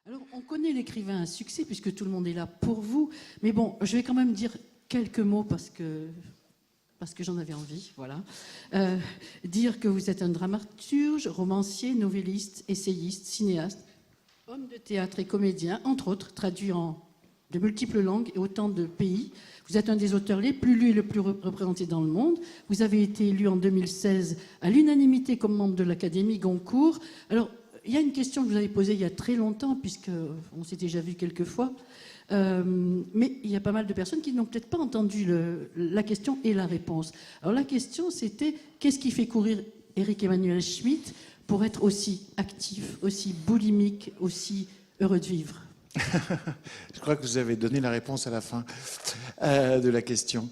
Alors, on connaît l'écrivain à succès, puisque tout le monde est là pour vous. Mais bon, je vais quand même dire quelques mots parce que j'en avais envie, voilà. Dire que vous êtes un dramaturge, romancier, novelliste, essayiste, cinéaste, homme de théâtre et comédien, entre autres, traduit en de multiples langues et autant de pays. Vous êtes un des auteurs les plus lus et le plus représentés dans le monde. Vous avez été élu en 2016 à l'unanimité comme membre de l'Académie Goncourt. Alors, il y a une question que vous avez posée il y a très longtemps, puisqu'on s'est déjà vu quelques fois. Mais il y a pas mal de personnes qui n'ont peut-être pas entendu la question et la réponse. Alors la question, c'était qu'est-ce qui fait courir Éric Emmanuel Schmitt pour être aussi actif, aussi boulimique, aussi heureux de vivre? Je crois que vous avez donné la réponse à la fin de la question.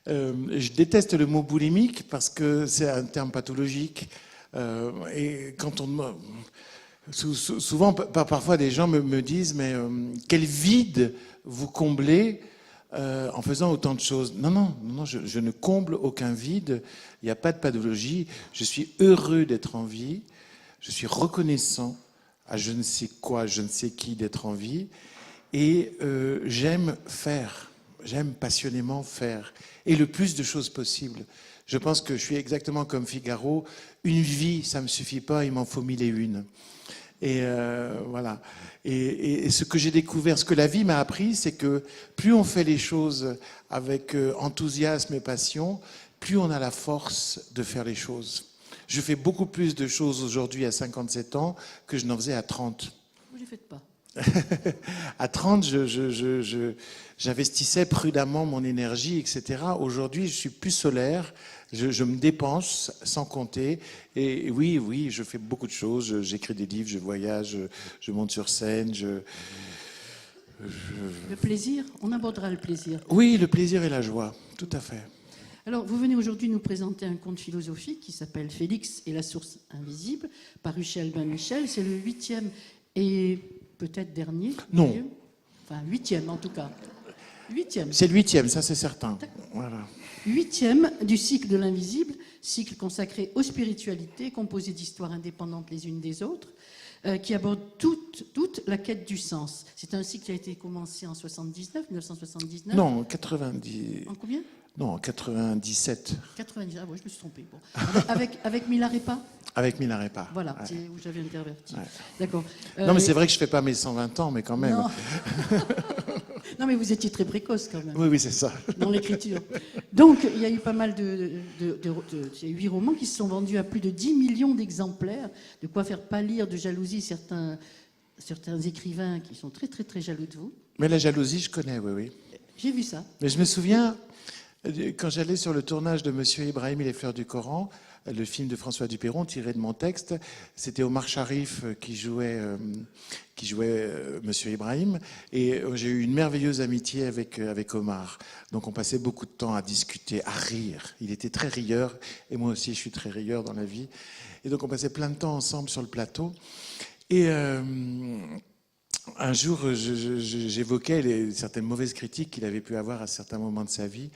Je déteste le mot boulimique parce que c'est un terme pathologique. Et quand on... Souvent, parfois, des gens me disent « Mais quel vide vous comblez en faisant autant de choses ?» Non, je ne comble aucun vide. Il n'y a pas de pathologie. Je suis heureux d'être en vie. Je suis reconnaissant à je ne sais quoi, je ne sais qui d'être en vie. Et j'aime faire. J'aime passionnément faire. Et le plus de choses possibles. Je pense que je suis exactement comme Figaro. Une vie, ça ne me suffit pas, il m'en faut 1001. Et voilà. Et ce que j'ai découvert, ce que la vie m'a appris, c'est que plus on fait les choses avec enthousiasme et passion, plus on a la force de faire les choses. Je fais beaucoup plus de choses aujourd'hui à 57 ans que je n'en faisais à 30. Vous ne les faites pas. À 30, j'investissais prudemment mon énergie, etc. Aujourd'hui, je suis plus solaire. Je me dépense sans compter. Et oui, je fais beaucoup de choses. J'écris des livres, je voyage, je monte sur scène. Le plaisir, on abordera le plaisir. Oui, le plaisir et la joie, tout à fait. Alors, vous venez aujourd'hui nous présenter un conte philosophique qui s'appelle Félix et la source invisible, paru chez Albin Michel. C'est le 8e et peut-être dernier. Non. Enfin, 8e en tout cas. 8e. C'est le 8e, ça c'est certain. Voilà. 8e du cycle de l'invisible, cycle consacré aux spiritualités, composé d'histoires indépendantes les unes des autres, qui aborde toute la quête du sens. C'est un cycle qui a été commencé en 1979. Non, 90. En combien? Non, en 97. 90, ah ouais, je me suis trompée. Bon. Avec Milarepa. Avec Milarepa. Voilà, Ouais. c'est où j'avais interverti. Ouais. D'accord. Non, mais c'est vrai que je ne fais pas mes 120 ans, mais quand même. Non. Non, mais vous étiez très précoce quand même. Oui, c'est ça. Dans l'écriture. Donc, il y a eu pas mal il y a 8 romans qui se sont vendus à plus de 10 millions d'exemplaires, de quoi faire pâlir de jalousie certains écrivains qui sont très, très, très jaloux de vous. Mais la jalousie, je connais, oui. J'ai vu ça. Mais je me souviens, quand j'allais sur le tournage de Monsieur Ibrahim et les fleurs du Coran, le film de François Dupeyron tiré de mon texte, c'était Omar Sharif qui jouait Monsieur Ibrahim, et j'ai eu une merveilleuse amitié avec Omar. Donc on passait beaucoup de temps à discuter, à rire. Il était très rieur, et moi aussi je suis très rieur dans la vie. Et donc on passait plein de temps ensemble sur le plateau. Et un jour, j'évoquais certaines mauvaises critiques qu'il avait pu avoir à certains moments de sa vie.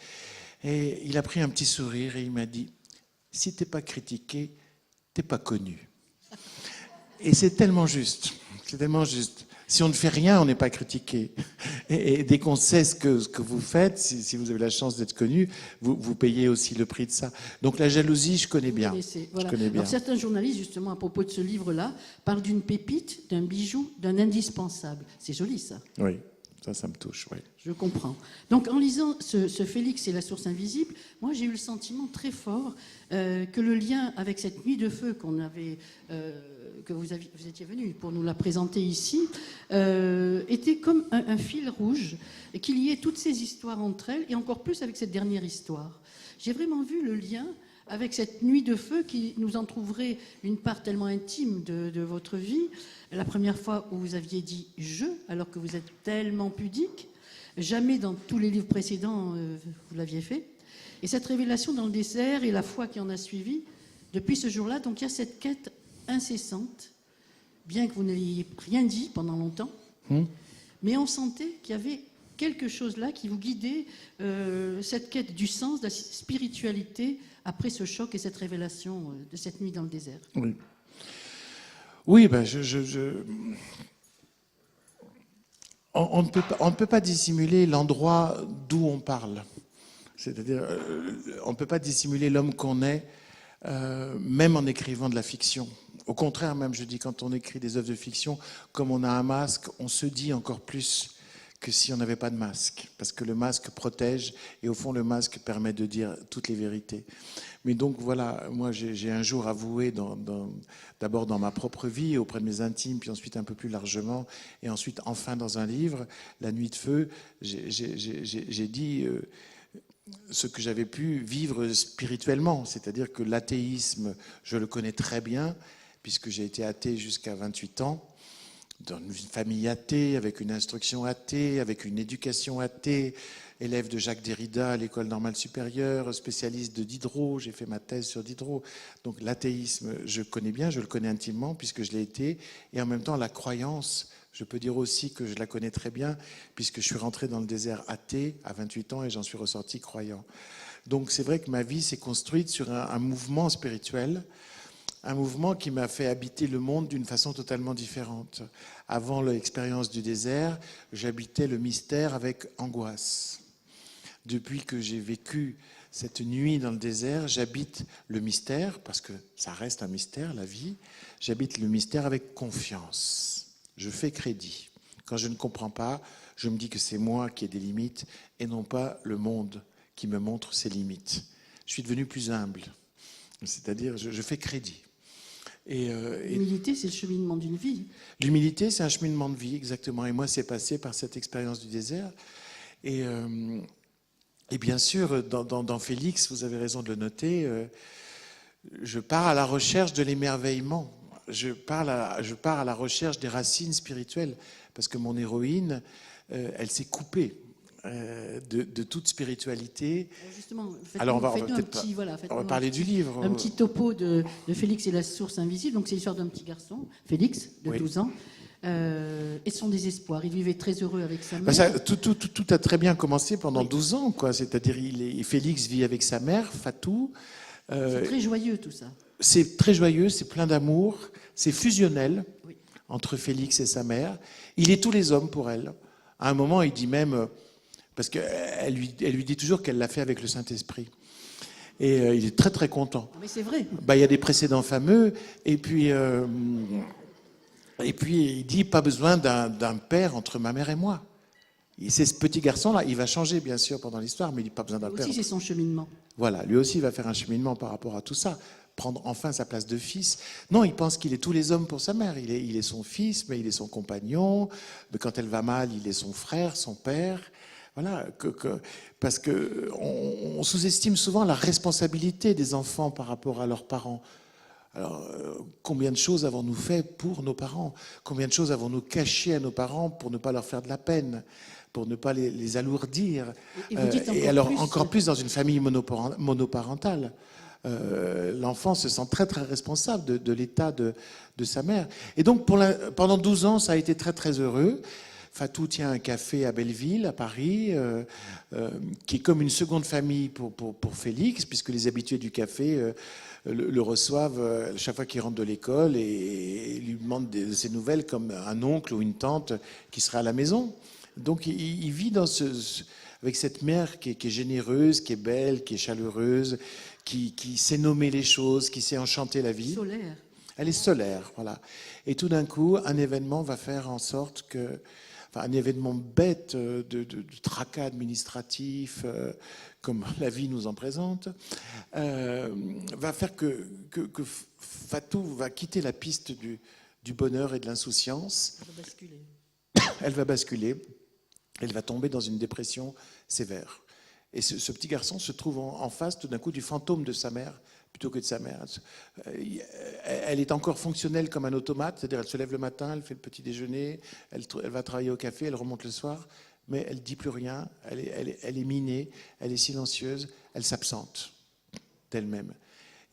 Et il a pris un petit sourire et il m'a dit « Si t'es pas critiqué, t'es pas connu. » Et c'est tellement juste. C'est tellement juste. Si on ne fait rien, on n'est pas critiqué. Et dès qu'on sait ce que vous faites, si vous avez la chance d'être connu, vous payez aussi le prix de ça. Donc la jalousie, je connais bien. Voilà. Je connais bien. Alors, certains journalistes, justement, à propos de ce livre-là, parlent d'une pépite, d'un bijou, d'un indispensable. C'est joli, ça. Oui, ça me touche, oui. Je comprends. Donc, en lisant ce Félix et la source invisible, moi, j'ai eu le sentiment très fort que le lien avec cette nuit de feu qu'on avait, que vous étiez venu pour nous la présenter ici, était comme un fil rouge, et qu'il liait toutes ces histoires entre elles, et encore plus avec cette dernière histoire. J'ai vraiment vu le lien avec cette nuit de feu qui nous en trouverait une part tellement intime de votre vie. La première fois où vous aviez dit « je », alors que vous êtes tellement pudique, jamais dans tous les livres précédents vous l'aviez fait. Et cette révélation dans le désert et la foi qui en a suivi, depuis ce jour-là, donc il y a cette quête incessante, bien que vous n'ayez rien dit pendant longtemps, mais on sentait qu'il y avait quelque chose là qui vous guidait, cette quête du sens, de la spiritualité, après ce choc et cette révélation de cette nuit dans le désert. Oui, ben on ne peut pas dissimuler l'endroit d'où on parle. C'est-à-dire, on ne peut pas dissimuler l'homme qu'on est, même en écrivant de la fiction. Au contraire, même, je dis, quand on écrit des œuvres de fiction, comme on a un masque, on se dit encore plus que si on n'avait pas de masque. Parce que le masque protège, et au fond, le masque permet de dire toutes les vérités. Mais donc, voilà, moi, j'ai un jour avoué, d'abord dans ma propre vie, auprès de mes intimes, puis ensuite un peu plus largement, et ensuite, enfin, dans un livre, La Nuit de Feu, j'ai dit ce que j'avais pu vivre spirituellement, c'est-à-dire que l'athéisme, je le connais très bien, puisque j'ai été athée jusqu'à 28 ans, dans une famille athée, avec une instruction athée, avec une éducation athée, élève de Jacques Derrida à l'école normale supérieure, spécialiste de Diderot, j'ai fait ma thèse sur Diderot. Donc l'athéisme, je connais bien, je le connais intimement, puisque je l'ai été, et en même temps la croyance, je peux dire aussi que je la connais très bien, puisque je suis rentré dans le désert athée à 28 ans et j'en suis ressorti croyant. Donc c'est vrai que ma vie s'est construite sur un mouvement spirituel, un mouvement qui m'a fait habiter le monde d'une façon totalement différente. Avant l'expérience du désert, j'habitais le mystère avec angoisse. Depuis que j'ai vécu cette nuit dans le désert, j'habite le mystère, parce que ça reste un mystère, la vie, j'habite le mystère avec confiance. Je fais crédit. Quand je ne comprends pas, je me dis que c'est moi qui ai des limites et non pas le monde qui me montre ses limites. Je suis devenu plus humble, c'est-à-dire je fais crédit. L'humilité, c'est le cheminement d'une vie. L'humilité, c'est un cheminement de vie, exactement. Et moi, c'est passé par cette expérience du désert. Et bien sûr, dans Félix, vous avez raison de le noter, je pars à la recherche de l'émerveillement. Je pars à la recherche des racines spirituelles. Parce que mon héroïne, elle s'est coupée de toute spiritualité. Justement, alors on va parler du livre. Un petit topo de Félix et la source invisible. Donc c'est l'histoire d'un petit garçon, Félix, de 12 ans, et son désespoir. Il vivait très heureux avec sa mère. Tout a très bien commencé pendant 12 ans, quoi. C'est-à-dire Félix vit avec sa mère, Fatou. C'est très joyeux tout ça. C'est très joyeux, c'est plein d'amour, c'est fusionnel entre Félix et sa mère. Il est tous les hommes pour elle. À un moment, il dit même... Parce qu'elle lui dit toujours qu'elle l'a fait avec le Saint-Esprit. Et il est très très content. Mais c'est vrai. Il y a des précédents fameux. Et puis il dit, pas besoin d'un père entre ma mère et moi. C'est ce petit garçon-là. Il va changer, bien sûr, pendant l'histoire, mais il dit pas besoin d'un père. Aussi, c'est son cheminement. Voilà, lui aussi va faire un cheminement par rapport à tout ça. Prendre enfin sa place de fils. Non, il pense qu'il est tous les hommes pour sa mère. Il est son fils, mais il est son compagnon. Mais quand elle va mal, il est son frère, son père. Voilà, parce qu'on sous-estime souvent la responsabilité des enfants par rapport à leurs parents. Alors, combien de choses avons-nous fait pour nos parents? Combien de choses avons-nous caché à nos parents pour ne pas leur faire de la peine, pour ne pas les alourdir? Et alors, encore plus dans une famille monoparentale. L'enfant se sent très très responsable de l'état de sa mère. Et donc, pendant 12 ans, ça a été très très heureux. Fatou tient un café à Belleville, à Paris, qui est comme une seconde famille pour Félix, puisque les habitués du café le reçoivent chaque fois qu'il rentre de l'école et lui demandent de ses nouvelles comme un oncle ou une tante qui sera à la maison. Donc il vit avec cette mère qui est généreuse, qui est belle, qui est chaleureuse, qui sait nommer les choses, qui sait enchanter la vie. Solaire. Elle est solaire, voilà. Et tout d'un coup, un événement va faire en sorte que... un événement bête de tracas administratif, comme la vie nous en présente, va faire que Fatou va quitter la piste du bonheur et de l'insouciance. Elle va basculer. Elle va basculer. Elle va tomber dans une dépression sévère. Et ce petit garçon se trouve en face tout d'un coup du fantôme de sa mère, plutôt que de sa mère. Elle est encore fonctionnelle comme un automate, c'est-à-dire elle se lève le matin, elle fait le petit déjeuner, elle va travailler au café, elle remonte le soir, mais elle ne dit plus rien, elle est minée, elle est silencieuse, elle s'absente d'elle-même.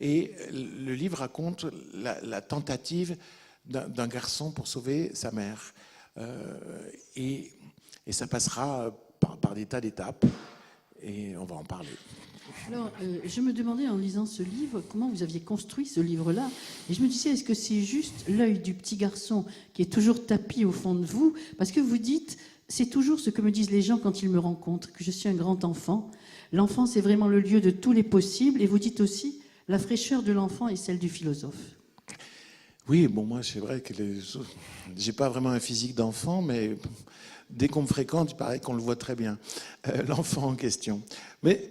Et le livre raconte la tentative d'un garçon pour sauver sa mère. Et ça passera par des tas d'étapes, et on va en parler. Alors, je me demandais en lisant ce livre, comment vous aviez construit ce livre-là. Et je me disais, est-ce que c'est juste l'œil du petit garçon qui est toujours tapi au fond de vous? Parce que vous dites, c'est toujours ce que me disent les gens quand ils me rencontrent, que je suis un grand enfant. L'enfance est vraiment le lieu de tous les possibles. Et vous dites aussi, la fraîcheur de l'enfant est celle du philosophe. Oui, bon, moi, c'est vrai que j'ai pas vraiment un physique d'enfant, mais dès qu'on me fréquente, il paraît qu'on le voit très bien, l'enfant en question. Mais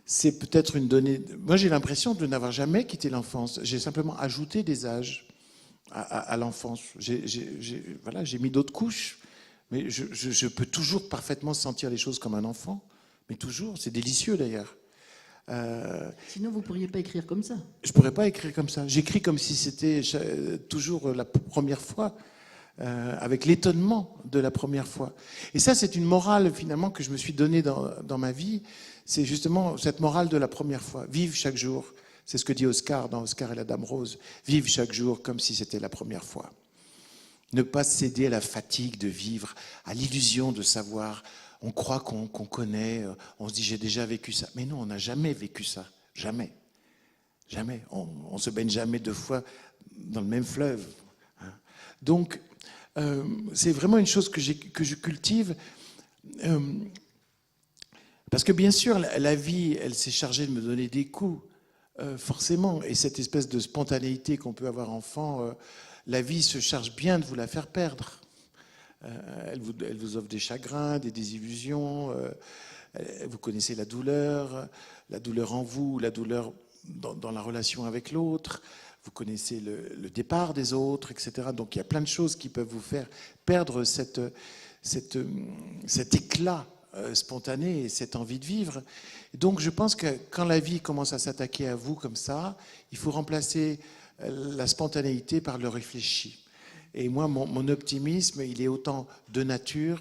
c'est peut-être une donnée. Moi, j'ai l'impression de n'avoir jamais quitté l'enfance. J'ai simplement ajouté des âges à l'enfance. Voilà, j'ai mis d'autres couches, mais je peux toujours parfaitement sentir les choses comme un enfant. Mais toujours, c'est délicieux d'ailleurs. Sinon, vous ne pourriez pas écrire comme ça. Je ne pourrais pas écrire comme ça. J'écris comme si c'était toujours la première fois, avec l'étonnement de la première fois. Et ça, c'est une morale finalement que je me suis donnée dans ma vie. C'est justement cette morale de la première fois. Vive chaque jour. C'est ce que dit Oscar dans Oscar et la Dame Rose. Vive chaque jour comme si c'était la première fois. Ne pas céder à la fatigue de vivre, à l'illusion de savoir. On croit qu'on connaît, on se dit j'ai déjà vécu ça. Mais non, on n'a jamais vécu ça. Jamais. Jamais. On ne se baigne jamais 2 fois dans le même fleuve. Donc, c'est vraiment une chose que je cultive. Parce que bien sûr, la vie, elle s'est chargée de me donner des coups, forcément. Et cette espèce de spontanéité qu'on peut avoir enfant, la vie se charge bien de vous la faire perdre. Elle vous offre des chagrins, des désillusions. Vous connaissez la douleur en vous, la douleur dans la relation avec l'autre. Vous connaissez le départ des autres, etc. Donc il y a plein de choses qui peuvent vous faire perdre cet éclat spontané et cette envie de vivre. Donc je pense que quand la vie commence à s'attaquer à vous comme ça, il faut remplacer la spontanéité par le réfléchi. Et moi, mon optimisme, il est autant de nature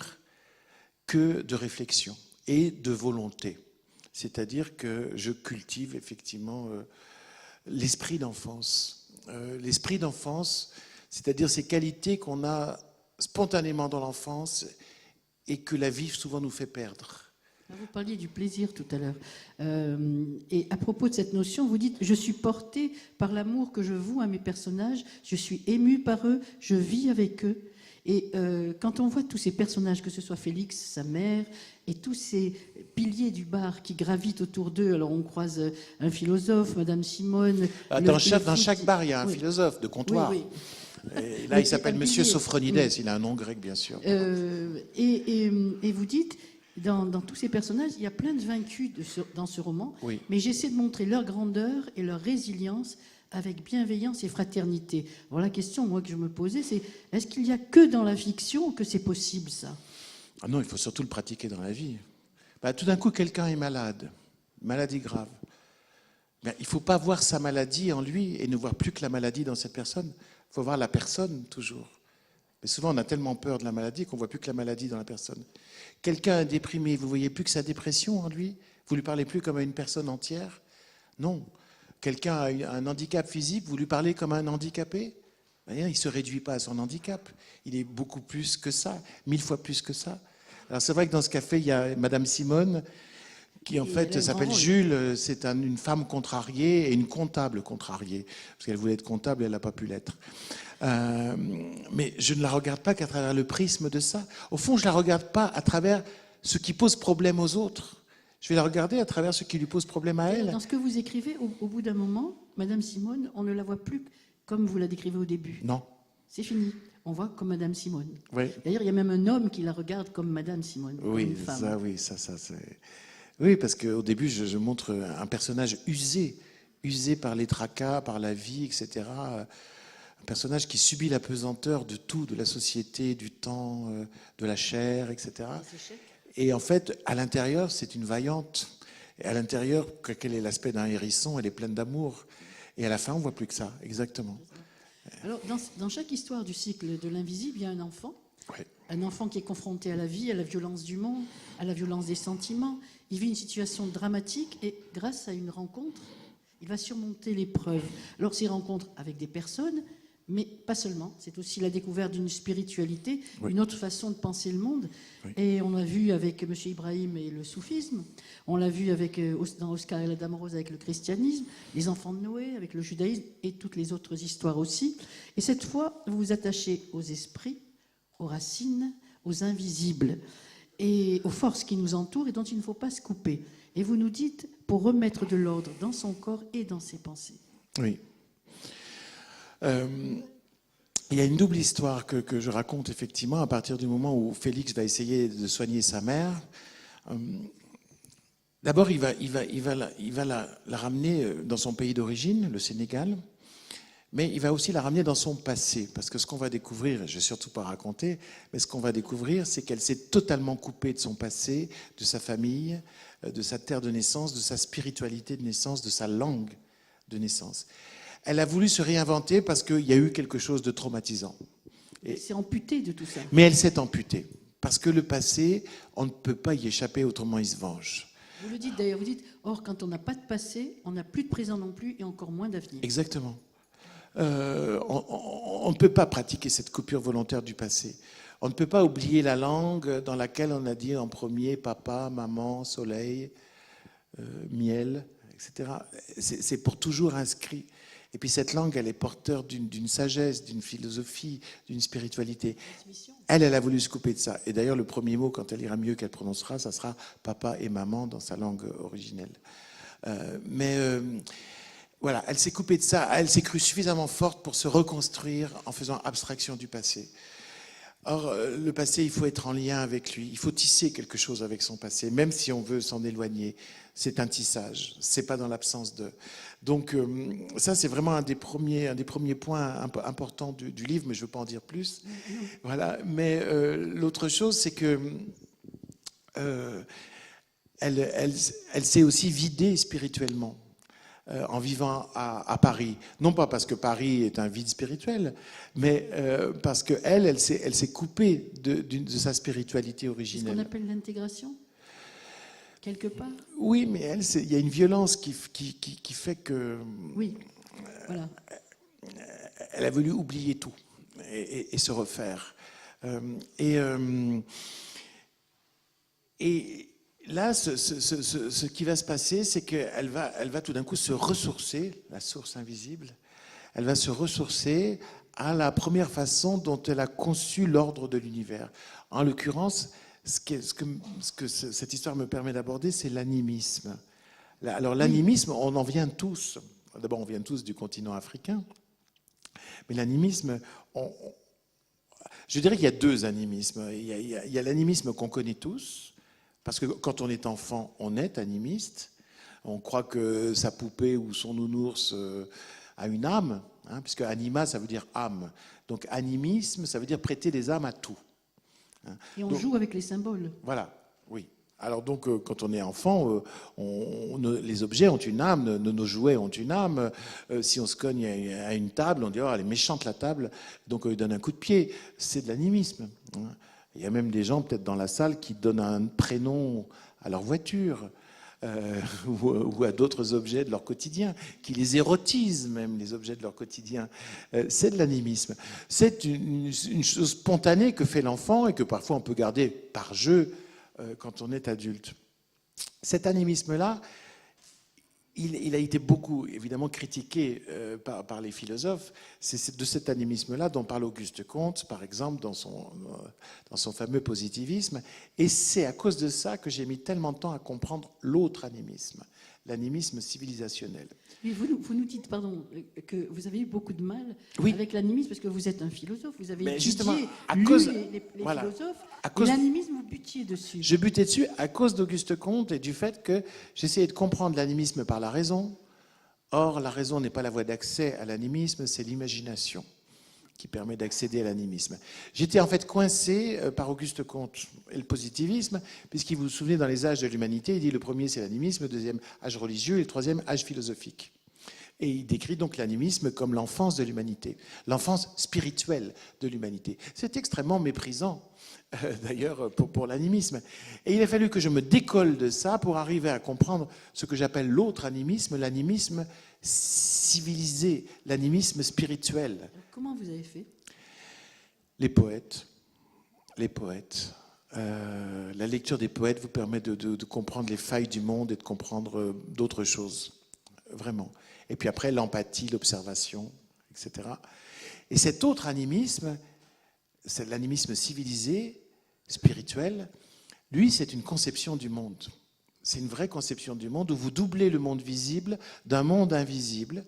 que de réflexion et de volonté. C'est-à-dire que je cultive effectivement l'esprit d'enfance. L'esprit d'enfance, c'est-à-dire ces qualités qu'on a spontanément dans l'enfance et que la vie souvent nous fait perdre. Vous parliez du plaisir tout à l'heure. Et à propos de cette notion, vous dites « Je suis porté par l'amour que je voue à mes personnages, je suis ému par eux, je vis avec eux. » Et quand on voit tous ces personnages, que ce soit Félix, sa mère, et tous ces piliers du bar qui gravitent autour d'eux, alors on croise un philosophe, Madame Simone... Dans chaque bar, il y a un philosophe de comptoir. Oui, oui. Et là, il s'appelle Monsieur Sophronides, il a un nom grec, bien sûr. Et vous dites... Dans tous ces personnages, il y a plein de vaincus dans ce roman, oui. Mais j'essaie de montrer leur grandeur et leur résilience avec bienveillance et fraternité. Alors la question, moi, que je me posais, c'est est-ce qu'il n'y a que dans la fiction que c'est possible, ça ? Ah non, il faut surtout le pratiquer dans la vie. Tout d'un coup, quelqu'un est malade, maladie grave. Il ne faut pas voir sa maladie en lui et ne voir plus que la maladie dans cette personne. Il faut voir la personne toujours. Mais souvent, on a tellement peur de la maladie qu'on ne voit plus que la maladie dans la personne. Quelqu'un est déprimé, vous ne voyez plus que sa dépression en lui ? Vous ne lui parlez plus comme à une personne entière ? Non. Quelqu'un a un handicap physique, vous lui parlez comme à un handicapé ? Il ne se réduit pas à son handicap. Il est beaucoup plus que ça, 1000 fois plus que ça. Alors c'est vrai que dans ce café, il y a Madame Simone, qui en fait s'appelle Jules. C'est une femme contrariée et une comptable contrariée. Parce qu'elle voulait être comptable et elle n'a pas pu l'être. Mais je ne la regarde pas qu'à travers le prisme de ça. Au fond, je ne la regarde pas à travers ce qui pose problème aux autres. Je vais la regarder à travers ce qui lui pose problème à elle. Dans ce que vous écrivez, au bout d'un moment, Madame Simone, on ne la voit plus comme vous la décrivez au début. Non. C'est fini. On voit comme Madame Simone. Oui. D'ailleurs, il y a même un homme qui la regarde comme Madame Simone. Oui, comme une femme. ça c'est... Oui, parce qu'au début, je montre un personnage usé par les tracas, par la vie, etc. Un personnage qui subit la pesanteur de tout, de la société, du temps, de la chair, etc. Et en fait, à l'intérieur, c'est une vaillante. Et à l'intérieur, quel est l'aspect d'un hérisson ? Elle est pleine d'amour. Et à la fin, on ne voit plus que ça, exactement. Alors, dans chaque histoire du cycle de l'invisible, il y a un enfant. Oui. Un enfant qui est confronté à la vie, à la violence du monde, à la violence des sentiments. Il vit une situation dramatique et grâce à une rencontre, il va surmonter l'épreuve. Alors, ces rencontres avec des personnes, mais pas seulement. C'est aussi la découverte d'une spiritualité, oui. Une autre façon de penser le monde. Oui. Et on l'a vu avec M. Ibrahim et le soufisme. On l'a vu dans Oscar et la Dame Rose avec le christianisme, les enfants de Noé avec le judaïsme et toutes les autres histoires aussi. Et cette fois, vous vous attachez aux esprits, aux racines, aux invisibles et aux forces qui nous entourent et dont il ne faut pas se couper. Et vous nous dites, pour remettre de l'ordre dans son corps et dans ses pensées. Oui. Il y a une double histoire que je raconte effectivement à partir du moment où Félix va essayer de soigner sa mère. D'abord, il va la ramener dans son pays d'origine, le Sénégal, mais il va aussi la ramener dans son passé, parce que ce qu'on va découvrir, je ne vais surtout pas raconter, mais ce qu'on va découvrir, c'est qu'elle s'est totalement coupée de son passé, de sa famille, de sa terre de naissance, de sa spiritualité de naissance, de sa langue de naissance. Elle a voulu se réinventer parce qu'il y a eu quelque chose de traumatisant. Elle s'est amputée de tout ça. Mais elle s'est amputée, parce que le passé, on ne peut pas y échapper, autrement il se venge. Vous le dites d'ailleurs, vous dites, or quand on n'a pas de passé, on n'a plus de présent non plus et encore moins d'avenir. Exactement. On ne peut pas pratiquer cette coupure volontaire du passé. On ne peut pas oublier la langue dans laquelle on a dit en premier papa, maman, soleil, miel, etc. C'est pour toujours inscrit. Et puis cette langue, elle est porteur d'une sagesse, d'une philosophie, d'une spiritualité. Elle a voulu se couper de ça. Et d'ailleurs, le premier mot, quand elle ira mieux, qu'elle prononcera, ça sera papa et maman dans sa langue originelle. Voilà, elle s'est coupée de ça. Elle s'est crue suffisamment forte pour se reconstruire en faisant abstraction du passé. Or, le passé, il faut être en lien avec lui. Il faut tisser quelque chose avec son passé, même si on veut s'en éloigner. C'est un tissage. C'est pas dans l'absence de. Donc, ça, c'est vraiment un des premiers points importants du livre, mais je ne veux pas en dire plus. Voilà. Mais l'autre chose, c'est que elle s'est aussi vidée spirituellement. En vivant à Paris. Non pas parce que Paris est un vide spirituel, mais parce qu'elle s'est coupée de sa spiritualité originelle. C'est ce qu'on appelle l'intégration, quelque part. Oui, mais il y a une violence qui fait que... Oui, voilà. Elle a voulu oublier tout et se refaire. Et là, ce qui va se passer, c'est qu'elle va tout d'un coup se ressourcer, la source invisible, elle va se ressourcer à la première façon dont elle a conçu l'ordre de l'univers. En l'occurrence, ce que cette histoire me permet d'aborder, c'est l'animisme. Alors l'animisme, on en vient tous. D'abord, on vient tous du continent africain. Mais l'animisme, je dirais qu'il y a deux animismes. Il y a l'animisme qu'on connaît tous, parce que quand on est enfant, on est animiste. On croit que sa poupée ou son nounours a une âme, hein, puisque anima, ça veut dire âme. Donc animisme, ça veut dire prêter des âmes à tout. Hein. Et on joue avec les symboles. Voilà, oui. Alors donc, quand on est enfant, les objets ont une âme, nos jouets ont une âme. Si on se cogne à une table, on dit « oh, elle est méchante la table », donc on lui donne un coup de pied. C'est de l'animisme. Hein. Il y a même des gens, peut-être dans la salle, qui donnent un prénom à leur voiture ou à d'autres objets de leur quotidien, qui les érotisent même, les objets de leur quotidien. C'est de l'animisme. C'est une chose spontanée que fait l'enfant et que parfois on peut garder par jeu quand on est adulte. Cet animisme-là, il a été beaucoup, évidemment, critiqué par les philosophes. C'est de cet animisme-là dont parle Auguste Comte, par exemple, dans son fameux positivisme. Et c'est à cause de ça que j'ai mis tellement de temps à comprendre l'autre animisme, l'animisme civilisationnel. Mais vous nous dites, pardon, que vous avez eu beaucoup de mal avec l'animisme parce que vous êtes un philosophe, vous avez étudié, les philosophes, et l'animisme, vous butiez dessus. Je butais dessus à cause d'Auguste Comte et du fait que j'essayais de comprendre l'animisme par la raison. Or, la raison n'est pas la voie d'accès à l'animisme, c'est l'imagination qui permet d'accéder à l'animisme. J'étais en fait coincé par Auguste Comte et le positivisme, puisqu'il vous souvenez, dans les âges de l'humanité, il dit le premier c'est l'animisme, le deuxième âge religieux et le troisième âge philosophique. Et il décrit donc l'animisme comme l'enfance de l'humanité, l'enfance spirituelle de l'humanité. C'est extrêmement méprisant, d'ailleurs, pour l'animisme. Et il a fallu que je me décolle de ça pour arriver à comprendre ce que j'appelle l'autre animisme, l'animisme civilisé, l'animisme spirituel. Alors, comment vous avez fait ? Les poètes. La lecture des poètes vous permet de comprendre les failles du monde et de comprendre d'autres choses, vraiment. Et puis après, l'empathie, l'observation, etc. Et cet autre animisme, c'est l'animisme civilisé, spirituel, lui, c'est une conception du monde. C'est une vraie conception du monde où vous doublez le monde visible d'un monde invisible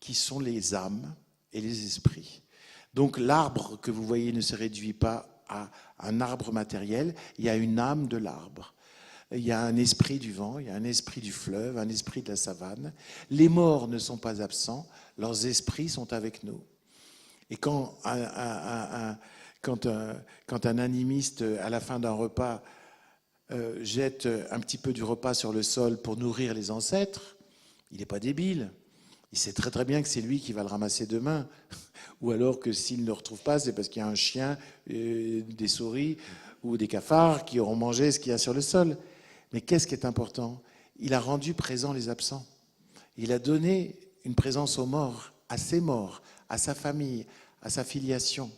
qui sont les âmes et les esprits. Donc l'arbre que vous voyez ne se réduit pas à un arbre matériel, il y a une âme de l'arbre. Il y a un esprit du vent, il y a un esprit du fleuve, un esprit de la savane. Les morts ne sont pas absents, leurs esprits sont avec nous. Et quand un animiste, à la fin d'un repas, jette un petit peu du repas sur le sol pour nourrir les ancêtres, il n'est pas débile. Il sait très très bien que c'est lui qui va le ramasser demain. Ou alors que s'il ne le retrouve pas, c'est parce qu'il y a un chien, des souris ou des cafards qui auront mangé ce qu'il y a sur le sol. Mais qu'est-ce qui est important? Il a rendu présents les absents. Il a donné une présence aux morts, à ses morts, à sa famille, à sa filiation.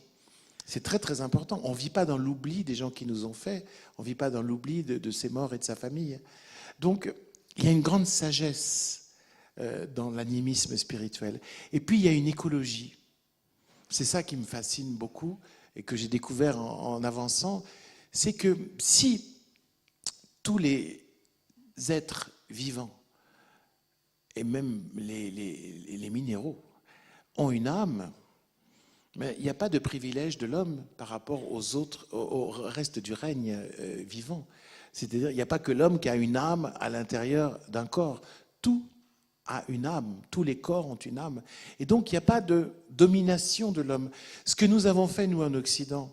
C'est très très important. On ne vit pas dans l'oubli des gens qui nous ont fait. On ne vit pas dans l'oubli de ses morts et de sa famille. Donc, il y a une grande sagesse dans l'animisme spirituel. Et puis, il y a une écologie. C'est ça qui me fascine beaucoup et que j'ai découvert en avançant. C'est que si tous les êtres vivants, et même les minéraux, ont une âme, mais il n'y a pas de privilège de l'homme par rapport aux autres, au reste du règne vivant. C'est-à-dire, il n'y a pas que l'homme qui a une âme à l'intérieur d'un corps. Tout a une âme. Tous les corps ont une âme. Et donc, il n'y a pas de domination de l'homme. Ce que nous avons fait, nous, en Occident,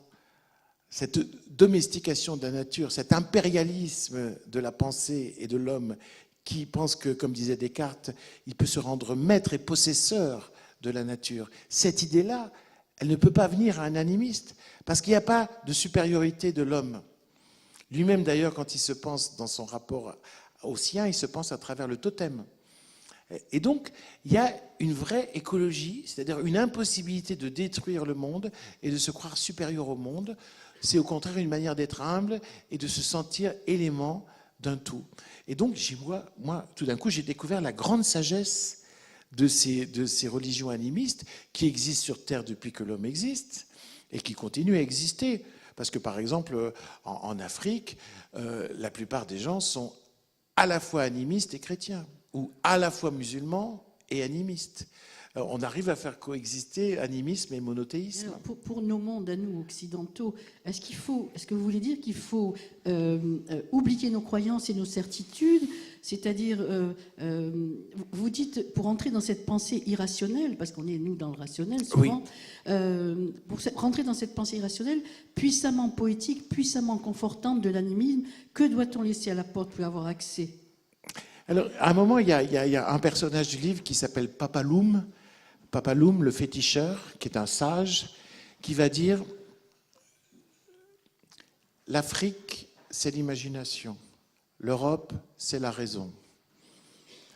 cette domestication de la nature, cet impérialisme de la pensée et de l'homme qui pense que, comme disait Descartes, il peut se rendre maître et possesseur de la nature. Cette idée-là, elle ne peut pas venir à un animiste parce qu'il n'y a pas de supériorité de l'homme. Lui-même, d'ailleurs, quand il se pense dans son rapport au sien, il se pense à travers le totem. Et donc, il y a une vraie écologie, c'est-à-dire une impossibilité de détruire le monde et de se croire supérieur au monde. C'est au contraire une manière d'être humble et de se sentir élément d'un tout. Et donc, moi, tout d'un coup, j'ai découvert la grande sagesse de ces religions animistes qui existent sur Terre depuis que l'homme existe et qui continuent à exister. Parce que, par exemple, en Afrique, la plupart des gens sont à la fois animistes et chrétiens, ou à la fois musulmans et animistes. On arrive à faire coexister animisme et monothéisme. Alors, pour nos mondes à nous occidentaux, est-ce que vous voulez dire qu'il faut oublier nos croyances et nos certitudes? C'est-à-dire, vous dites, pour entrer dans cette pensée irrationnelle, parce qu'on est, nous, dans le rationnel souvent, oui. Pour rentrer dans cette pensée irrationnelle, puissamment poétique, puissamment confortante de l'animisme, que doit-on laisser à la porte pour avoir accès? Alors, à un moment, il y a un personnage du livre qui s'appelle Papaloum, Papaloum, le féticheur, qui est un sage, qui va dire « L'Afrique, c'est l'imagination. L'Europe, c'est la raison. »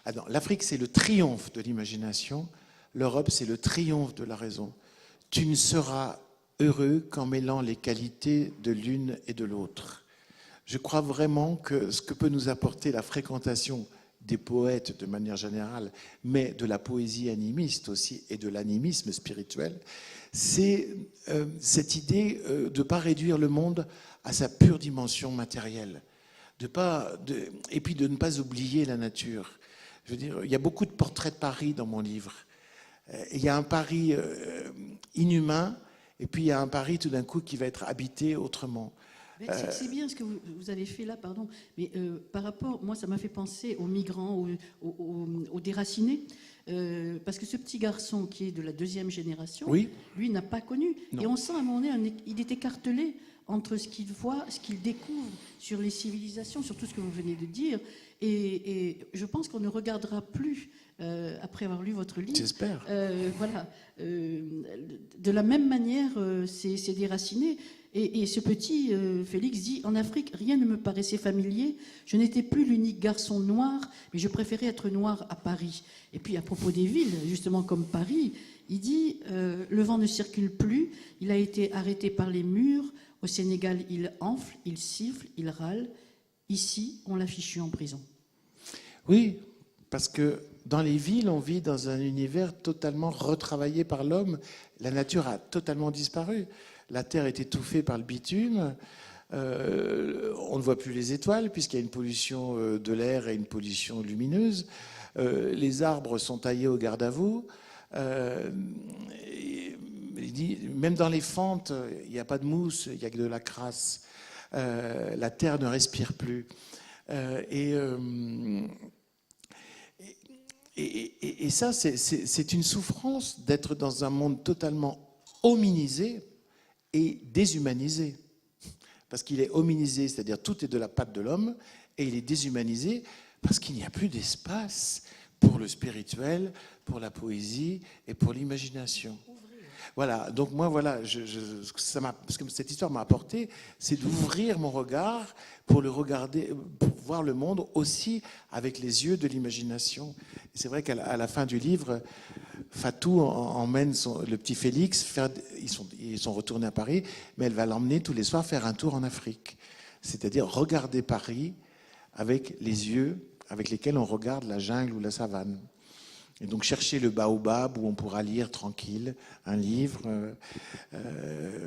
Ah non, l'Afrique, c'est le triomphe de l'imagination. L'Europe, c'est le triomphe de la raison. Tu ne seras heureux qu'en mêlant les qualités de l'une et de l'autre. Je crois vraiment que ce que peut nous apporter la fréquentation des poètes de manière générale, mais de la poésie animiste aussi et de l'animisme spirituel, c'est cette idée de ne pas réduire le monde à sa pure dimension matérielle, et puis de ne pas oublier la nature. Je veux dire, il y a beaucoup de portraits de Paris dans mon livre. Il y a un Paris inhumain, et puis il y a un Paris tout d'un coup qui va être habité autrement. C'est bien ce que vous avez fait là, pardon, mais par rapport, moi ça m'a fait penser aux migrants, aux déracinés, parce que ce petit garçon qui est de la deuxième génération, oui, lui n'a pas connu. Non. Et on sent à un moment donné, il est écartelé entre ce qu'il voit, ce qu'il découvre sur les civilisations, sur tout ce que vous venez de dire, et je pense qu'on ne regardera plus, après avoir lu votre livre, j'espère. Voilà, de la même manière, c'est déraciné. Et ce petit Félix dit, en Afrique, rien ne me paraissait familier. Je n'étais plus l'unique garçon noir, mais je préférais être noir à Paris. Et puis à propos des villes, justement comme Paris, il dit, le vent ne circule plus, il a été arrêté par les murs. Au Sénégal, il enfle, il siffle, il râle. Ici, on l'a fichu en prison. Oui, parce que dans les villes, on vit dans un univers totalement retravaillé par l'homme. La nature a totalement disparu. La terre est étouffée par le bitume. On ne voit plus les étoiles puisqu'il y a une pollution de l'air et une pollution lumineuse. Les arbres sont taillés au garde à vous. Il dit, même dans les fentes, il n'y a pas de mousse, il n'y a que de la crasse. La terre ne respire plus. Et ça, c'est une souffrance d'être dans un monde totalement hominisé et déshumanisé. Parce qu'il est hominisé, c'est-à-dire tout est de la patte de l'homme, et il est déshumanisé parce qu'il n'y a plus d'espace pour le spirituel, pour la poésie et pour l'imagination. Voilà, donc moi, voilà, ce que cette histoire m'a apporté, c'est d'ouvrir mon regard pour le regarder, pour voir le monde aussi avec les yeux de l'imagination. Et c'est vrai qu'à la fin du livre, Fatou emmène le petit Félix, ils sont retournés à Paris, mais elle va l'emmener tous les soirs faire un tour en Afrique. C'est-à-dire regarder Paris avec les yeux avec lesquels on regarde la jungle ou la savane. Et donc chercher le baobab où on pourra lire tranquille un livre,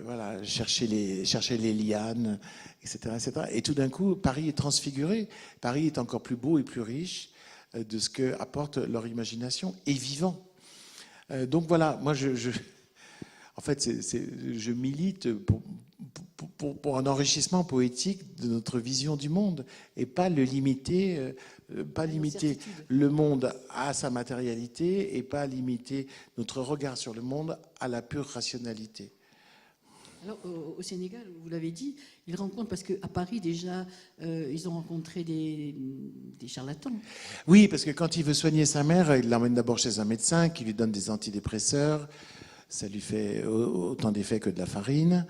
voilà, chercher les lianes, etc., etc. Et tout d'un coup, Paris est transfiguré. Paris est encore plus beau et plus riche de ce que apporte leur imagination et vivant. Donc voilà, moi en fait, je milite pour un enrichissement poétique de notre vision du monde et pas le limiter. Pas limiter le monde à sa matérialité et pas limiter notre regard sur le monde à la pure rationalité. Alors, au Sénégal, vous l'avez dit, ils rencontrent, parce qu'à Paris déjà, ils ont rencontré des charlatans. Oui, parce que quand il veut soigner sa mère, il l'emmène d'abord chez un médecin qui lui donne des antidépresseurs. Ça lui fait autant d'effet que de la farine.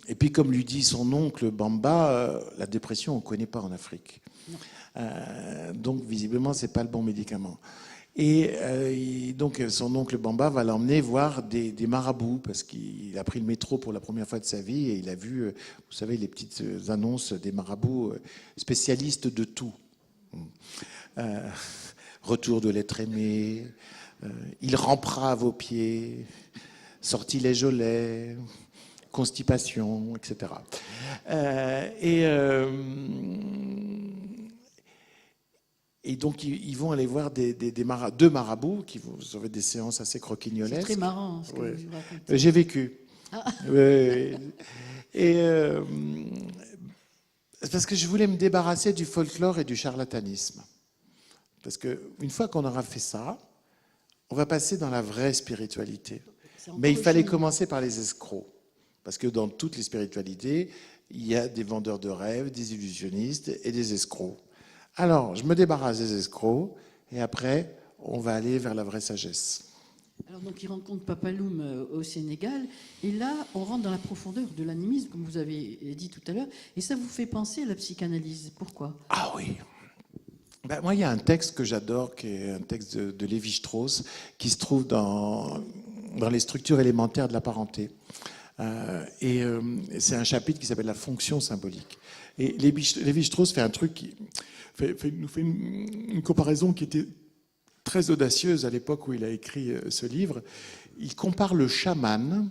Et puis, comme lui dit son oncle Bamba, la dépression, on ne connaît pas en Afrique. Donc, visiblement, ce n'est pas le bon médicament. Et donc, son oncle Bamba va l'emmener voir des marabouts, parce qu'il a pris le métro pour la première fois de sa vie et il a vu, vous savez, les petites annonces des marabouts spécialistes de tout. Retour de l'être aimé, il rampera à vos pieds, sortilège au lait, constipation, etc. Et donc, ils vont aller voir deux marabouts qui vont faire des séances assez croquignolesques. C'est très marrant ce que vous racontez. J'ai vécu. Ah. Oui. Et parce que je voulais me débarrasser du folklore et du charlatanisme. Parce qu'une fois qu'on aura fait ça, on va passer dans la vraie spiritualité. Mais il fallait commencer par les escrocs. Parce que dans toutes les spiritualités, il y a des vendeurs de rêves, des illusionnistes et des escrocs. Alors, je me débarrasse des escrocs et après, on va aller vers la vraie sagesse. Alors, donc, il rencontre Papaloum au Sénégal et là, on rentre dans la profondeur de l'animisme, comme vous avez dit tout à l'heure, et ça vous fait penser à la psychanalyse. Pourquoi ? Ah oui. Ben, moi, il y a un texte que j'adore, qui est un texte de Lévi-Strauss, qui se trouve dans les structures élémentaires de la parenté. C'est un chapitre qui s'appelle la fonction symbolique. Et Lévi-Strauss fait un truc qui nous fait une comparaison qui était très audacieuse à l'époque où il a écrit ce livre. Il compare le chaman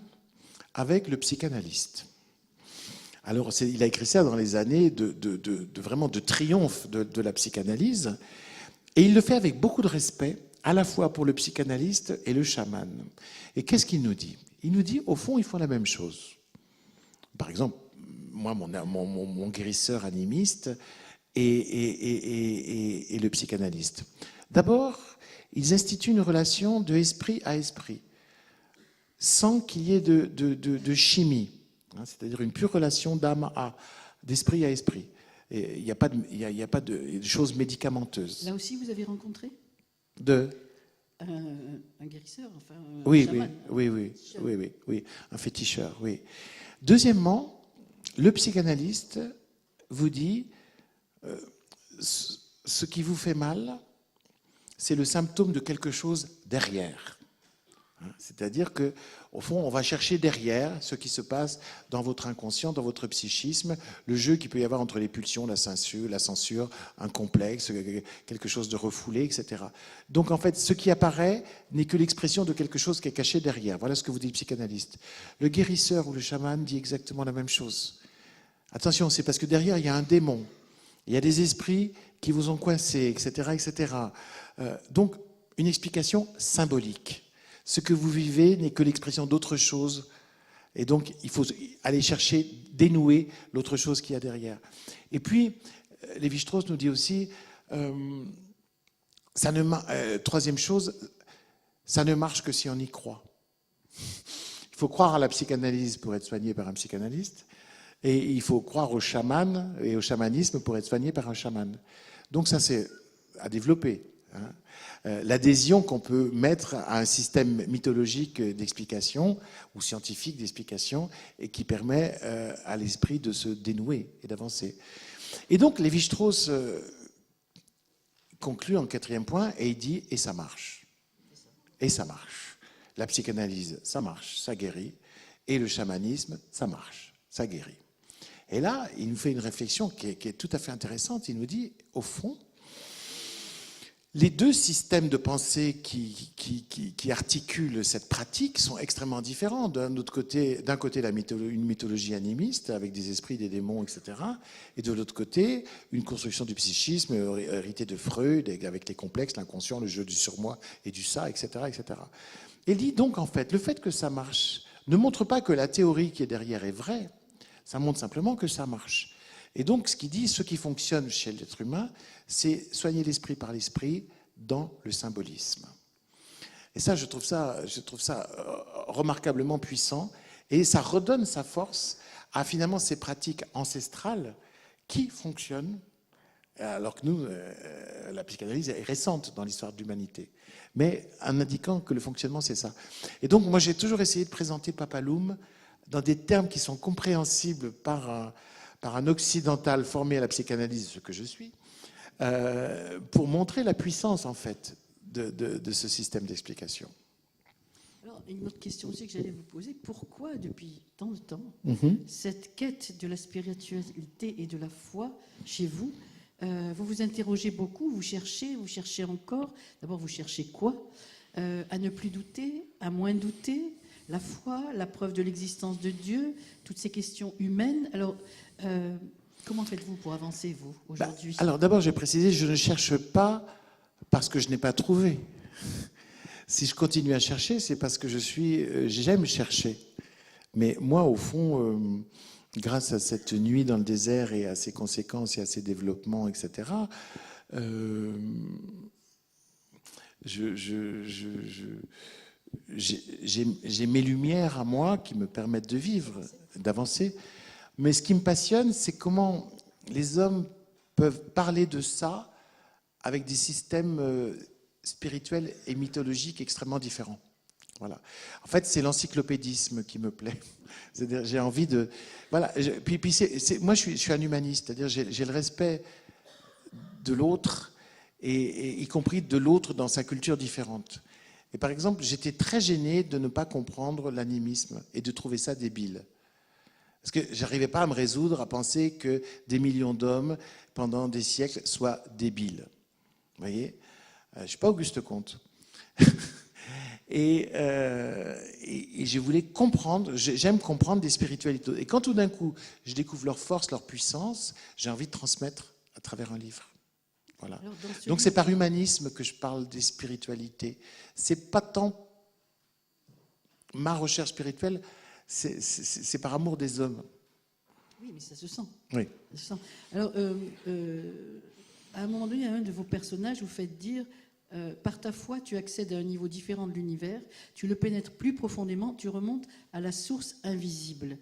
avec le psychanalyste. Alors, il a écrit ça dans les années vraiment de triomphe de la psychanalyse. Et il le fait avec beaucoup de respect, à la fois pour le psychanalyste et le chaman. Et qu'est-ce qu'il nous dit ? Il nous dit, au fond, ils font la même chose. Par exemple, moi, mon guérisseur animiste et le psychanalyste. D'abord, ils instituent une relation de esprit à esprit, sans qu'il y ait de chimie, hein, c'est-à-dire une pure relation d'âme d'esprit à esprit. Il n'y a pas de choses médicamenteuses. Là aussi, vous avez rencontré un guérisseur, enfin un chaman. Oui, un féticheur, oui. Deuxièmement, le psychanalyste vous dit ce qui vous fait mal, c'est le symptôme de quelque chose derrière. C'est-à-dire que, au fond, on va chercher derrière ce qui se passe dans votre inconscient, dans votre psychisme, le jeu qu'il peut y avoir entre les pulsions, la censure, un complexe, quelque chose de refoulé, etc. Donc, en fait, ce qui apparaît n'est que l'expression de quelque chose qui est caché derrière. Voilà ce que vous dit le psychanalyste. Le guérisseur ou le chaman dit exactement la même chose. Attention, c'est parce que derrière, il y a un démon. Il y a des esprits qui vous ont coincé, etc., etc. Donc, une explication symbolique. Ce que vous vivez n'est que l'expression d'autre chose. Et donc, il faut aller chercher, dénouer l'autre chose qu'il y a derrière. Et puis, Lévi-Strauss nous dit aussi, troisième chose, ça ne marche que si on y croit. Il faut croire à la psychanalyse pour être soigné par un psychanalyste, et il faut croire au chaman et au chamanisme pour être soigné par un chaman. Donc ça, c'est à développer. L'adhésion qu'on peut mettre à un système mythologique d'explication ou scientifique d'explication et qui permet à l'esprit de se dénouer et d'avancer. Et donc Lévi-Strauss conclut en quatrième point et il dit « et ça marche ». Et ça marche. La psychanalyse, ça marche, ça guérit. Et le chamanisme, ça marche, ça guérit. Et là, il nous fait une réflexion qui est tout à fait intéressante. Il nous dit, au fond, les deux systèmes de pensée qui articulent cette pratique sont extrêmement différents. D'un côté, une mythologie animiste avec des esprits, des démons, etc. Et de l'autre côté, une construction du psychisme héritée de Freud, avec les complexes, l'inconscient, le jeu du surmoi et du ça, etc., etc. Et dit donc, en fait, le fait que ça marche ne montre pas que la théorie qui est derrière est vraie, ça montre simplement que ça marche. Et donc, ce qu'il dit, ce qui fonctionne chez l'être humain, c'est soigner l'esprit par l'esprit dans le symbolisme. Et ça, je trouve ça remarquablement puissant, et ça redonne sa force à finalement ces pratiques ancestrales qui fonctionnent, alors que nous, la psychanalyse est récente dans l'histoire de l'humanité, mais en indiquant que le fonctionnement, c'est ça. Et donc, moi, j'ai toujours essayé de présenter Papaloum dans des termes qui sont compréhensibles par un occidental formé à la psychanalyse, ce que je suis, pour montrer la puissance, en fait, de ce système d'explication. Alors, une autre question aussi que j'allais vous poser. Pourquoi, depuis tant de temps, cette quête de la spiritualité et de la foi chez vous, vous vous interrogez beaucoup, vous cherchez encore. D'abord, vous cherchez quoi? À ne plus douter, à moins douter, la foi, la preuve de l'existence de Dieu, toutes ces questions humaines. Alors, comment faites-vous pour avancer, vous, aujourd'hui? Alors, d'abord, j'ai précisé, je ne cherche pas parce que je n'ai pas trouvé. Si je continue à chercher, c'est parce que j'aime chercher. Mais moi, au fond, grâce à cette nuit dans le désert et à ses conséquences et à ses développements, etc., j'ai mes lumières à moi qui me permettent de vivre, d'avancer. Mais ce qui me passionne, c'est comment les hommes peuvent parler de ça avec des systèmes spirituels et mythologiques extrêmement différents. Voilà. En fait, c'est l'encyclopédisme qui me plaît. C'est-à-dire, j'ai envie de... Voilà. Moi, je suis un humaniste. C'est-à-dire, j'ai le respect de l'autre, et y compris de l'autre dans sa culture différente. Et par exemple, j'étais très gêné de ne pas comprendre l'animisme et de trouver ça débile. Parce que je n'arrivais pas à me résoudre à penser que des millions d'hommes, pendant des siècles, soient débiles. Vous voyez ? Je ne suis pas Auguste Comte. Et je voulais comprendre, j'aime comprendre des spiritualités. Et quand tout d'un coup, je découvre leur force, leur puissance, j'ai envie de transmettre à travers un livre. Voilà. Donc c'est par humanisme que je parle des spiritualités. C'est pas tant ma recherche spirituelle, c'est par amour des hommes. Oui, mais ça se sent. Oui. Ça se sent. Alors, à un moment donné, à un de vos personnages, vous faites dire par ta foi, tu accèdes à un niveau différent de l'univers, tu le pénètres plus profondément, tu remontes à la source invisible.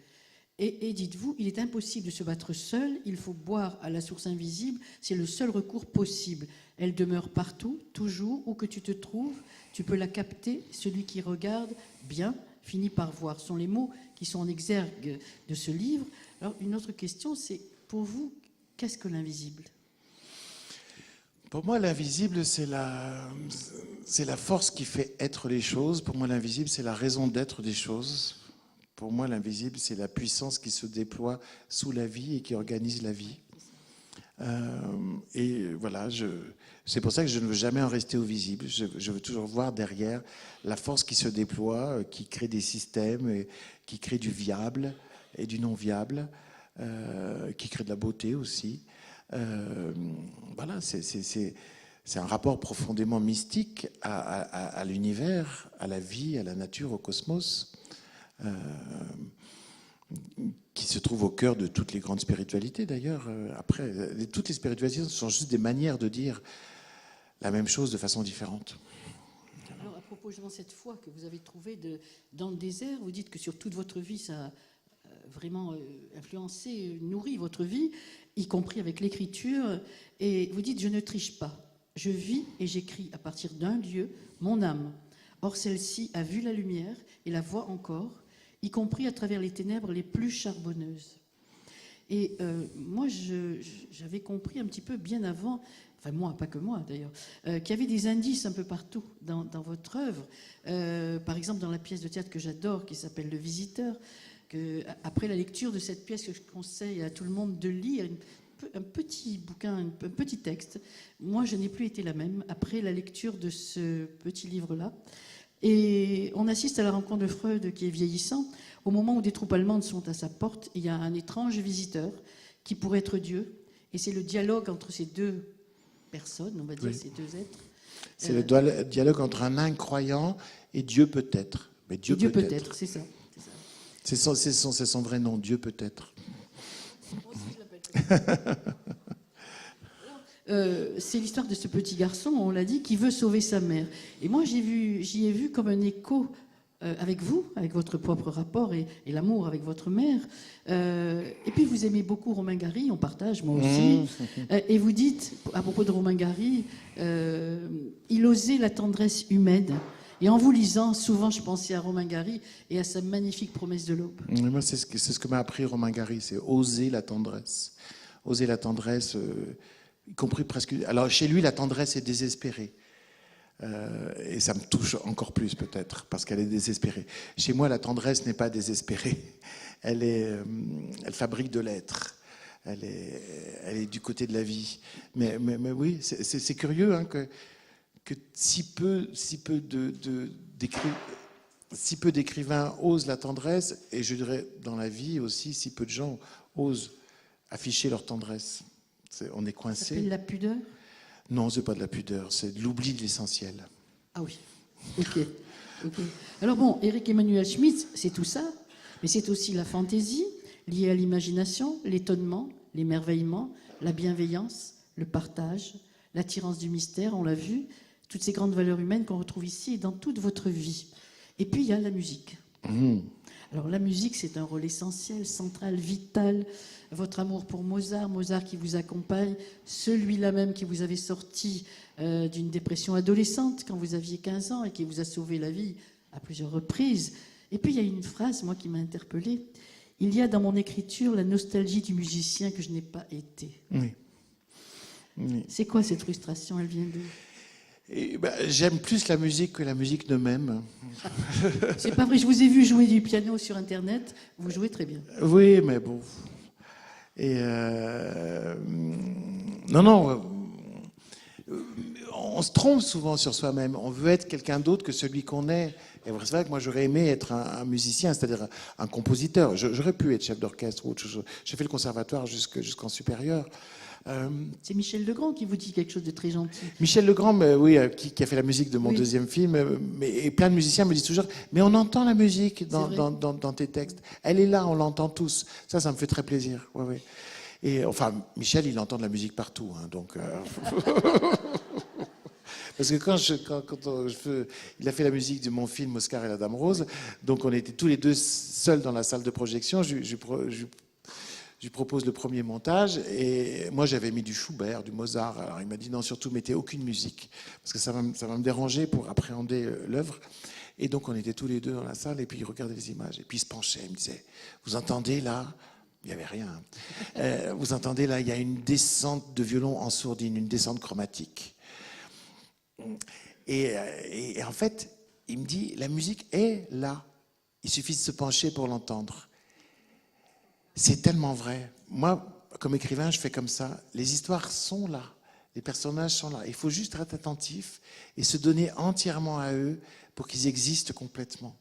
Et dites-vous, il est impossible de se battre seul, il faut boire à la source invisible, c'est le seul recours possible. Elle demeure partout, toujours, où que tu te trouves, tu peux la capter, celui qui regarde bien finit par voir. Ce sont les mots qui sont en exergue de ce livre. Alors, une autre question, c'est, pour vous, qu'est-ce que l'invisible ? Pour moi, l'invisible, c'est la force qui fait être les choses. Pour moi, l'invisible, c'est la raison d'être des choses. Pour moi, l'invisible, c'est la puissance qui se déploie sous la vie et qui organise la vie. Et voilà, c'est pour ça que je ne veux jamais en rester au visible. Je veux toujours voir derrière la force qui se déploie, qui crée des systèmes, et qui crée du viable et du non viable. qui crée de la beauté aussi. Voilà, c'est un rapport profondément mystique à l'univers, à la vie, à la nature, au cosmos, qui se trouve au cœur de toutes les grandes spiritualités d'ailleurs. Après, toutes les spiritualités sont juste des manières de dire la même chose de façon différente. Alors, à propos de cette foi que vous avez trouvée dans le désert, vous dites que sur toute votre vie, ça a vraiment influencé, nourri votre vie, y compris avec l'écriture. Et vous dites, je ne triche pas. Je vis et j'écris à partir d'un lieu, mon âme. Or, celle-ci a vu la lumière et la voit encore, y compris à travers les ténèbres les plus charbonneuses. Et moi, j'avais compris un petit peu bien avant, enfin moi, pas que moi d'ailleurs, qu'il y avait des indices un peu partout dans votre œuvre. Par exemple, dans la pièce de théâtre que j'adore, qui s'appelle Le Visiteur, après la lecture de cette pièce que je conseille à tout le monde de lire, un petit bouquin, un petit texte, moi je n'ai plus été la même après la lecture de ce petit livre-là. Et on assiste à la rencontre de Freud qui est vieillissant. Au moment où des troupes allemandes sont à sa porte, il y a un étrange visiteur qui pourrait être Dieu. Et c'est le dialogue entre ces deux personnes, on va dire, ces deux êtres. C'est le dialogue entre un incroyant et Dieu peut-être. Mais Dieu peut-être, c'est ça. C'est son vrai nom, Dieu peut-être. C'est l'histoire de ce petit garçon, on l'a dit, qui veut sauver sa mère. Et moi, j'y ai vu comme un écho avec vous, avec votre propre rapport et l'amour avec votre mère. Et puis, vous aimez beaucoup Romain Gary, on partage, moi aussi. Et vous dites, à propos de Romain Gary, il osait la tendresse humaine. Et en vous lisant, souvent, je pensais à Romain Gary et à sa magnifique promesse de l'aube. Moi, c'est ce que m'a appris Romain Gary, c'est oser la tendresse. Oser la tendresse, y compris presque... Alors, chez lui, la tendresse est désespérée. Et ça me touche encore plus, peut-être, parce qu'elle est désespérée. Chez moi, la tendresse n'est pas désespérée. Elle fabrique de l'être. Elle est du côté de la vie. Mais oui, c'est curieux hein, que si peu d'écrivains osent la tendresse, et je dirais dans la vie aussi, si peu de gens osent afficher leur tendresse. On est coincé. Ça s'appelle la pudeur ? Non, c'est pas de la pudeur, c'est de l'oubli de l'essentiel. Ah oui, ok. Alors bon, Éric Emmanuel Schmitt, c'est tout ça, mais c'est aussi la fantaisie liée à l'imagination, l'étonnement, l'émerveillement, la bienveillance, le partage, l'attirance du mystère, on l'a vu, toutes ces grandes valeurs humaines qu'on retrouve ici et dans toute votre vie. Et puis il y a la musique. Alors la musique, c'est un rôle essentiel, central, vital. Votre amour pour Mozart qui vous accompagne, celui-là même qui vous avait sorti d'une dépression adolescente quand vous aviez 15 ans et qui vous a sauvé la vie à plusieurs reprises. Et puis il y a une phrase, moi, qui m'a interpellée. Il y a dans mon écriture la nostalgie du musicien que je n'ai pas été. Oui. C'est quoi cette frustration ? Elle vient d'où ? J'aime plus la musique que la musique ne m'aime. C'est pas vrai, je vous ai vu jouer du piano sur Internet, vous jouez très bien. Oui, mais bon. Et non, on se trompe souvent sur soi-même. On veut être quelqu'un d'autre que celui qu'on est. Et c'est vrai que moi, j'aurais aimé être un musicien, c'est-à-dire un compositeur. J'aurais pu être chef d'orchestre ou autre chose. J'ai fait le conservatoire jusqu'en supérieur. C'est Michel Legrand qui vous dit quelque chose de très gentil. Michel Legrand, oui, qui a fait la musique de mon deuxième film, et plein de musiciens me disent toujours, mais on entend la musique dans tes textes. Elle est là, on l'entend tous. Ça me fait très plaisir. Ouais. Et enfin, Michel, il entend de la musique partout, hein, donc. Parce que il a fait la musique de mon film Oscar et la Dame Rose, donc on était tous les deux seuls dans la salle de projection. Je lui propose le premier montage et moi j'avais mis du Schubert, du Mozart. Alors il m'a dit non, surtout mettez aucune musique parce que ça va me déranger pour appréhender l'œuvre. Et donc on était tous les deux dans la salle et puis il regardait les images et puis il se penchait, il me disait vous entendez là? Il n'y avait rien. Vous entendez là, il y a une descente de violon en sourdine, une descente chromatique. Et en fait, il me dit la musique est là. Il suffit de se pencher pour l'entendre. C'est tellement vrai. Moi, comme écrivain, je fais comme ça. Les histoires sont là. Les personnages sont là. Il faut juste être attentif et se donner entièrement à eux pour qu'ils existent complètement.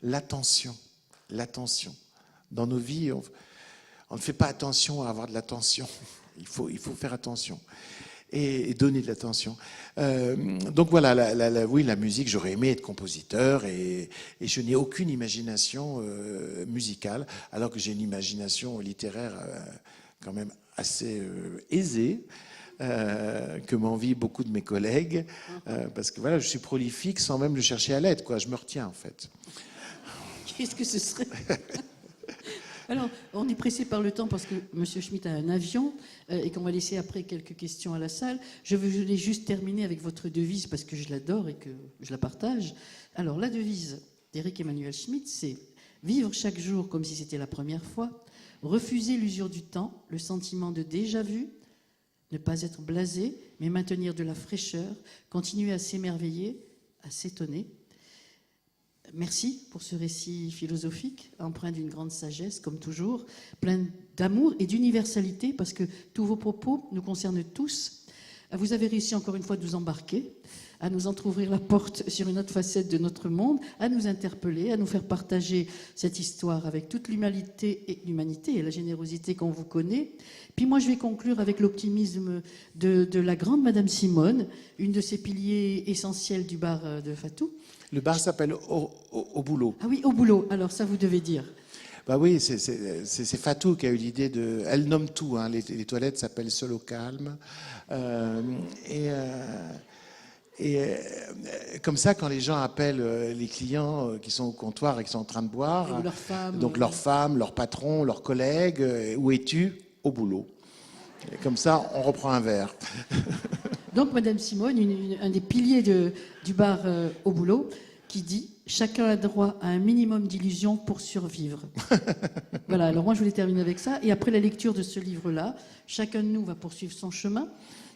L'attention. Dans nos vies, on ne fait pas attention à avoir de l'attention. Il faut faire attention et donner de l'attention. Donc voilà, oui, la musique, j'aurais aimé être compositeur et je n'ai aucune imagination musicale, alors que j'ai une imagination littéraire quand même assez aisée. Que m'envient beaucoup de mes collègues, parce que voilà, je suis prolifique sans même le chercher à l'aide, quoi. Je me retiens en fait. Qu'est-ce que ce serait? Alors, on est pressé par le temps parce que M. Schmitt a un avion et qu'on va laisser après quelques questions à la salle. Je voulais juste terminer avec votre devise parce que je l'adore et que je la partage. Alors, la devise d'Éric Emmanuel Schmitt, c'est « Vivre chaque jour comme si c'était la première fois, refuser l'usure du temps, le sentiment de déjà-vu, ne pas être blasé, mais maintenir de la fraîcheur, continuer à s'émerveiller, à s'étonner. » Merci pour ce récit philosophique, empreint d'une grande sagesse, comme toujours, plein d'amour et d'universalité, parce que tous vos propos nous concernent tous. Vous avez réussi encore une fois à nous embarquer, à nous entrouvrir la porte sur une autre facette de notre monde, à nous interpeller, à nous faire partager cette histoire avec toute l'humanité et la générosité qu'on vous connaît. Puis moi, je vais conclure avec l'optimisme de la grande Madame Simone, une de ces piliers essentiels du bar de Fatou. Le bar s'appelle Au Boulot. Ah oui, Au Boulot. Alors ça, vous devez dire. Bah oui, c'est Fatou qui a eu l'idée de... Elle nomme tout, hein. Les toilettes s'appellent Seul au calme. Comme ça, quand les gens appellent les clients qui sont au comptoir et qui sont en train de boire, leur femme, donc leur femme, leur patron, leurs collègues, où es-tu? Au boulot. Et comme ça, on reprend un verre. Donc, Madame Simone, un des piliers du bar Au Boulot, qui dit « Chacun a droit à un minimum d'illusions pour survivre ». Voilà, alors moi je voulais terminer avec ça. Et après la lecture de ce livre-là, chacun de nous va poursuivre son chemin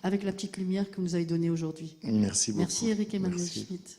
avec la petite lumière que vous nous avez donnée aujourd'hui. Merci beaucoup. Merci Éric Emmanuel Merci. Schmitt.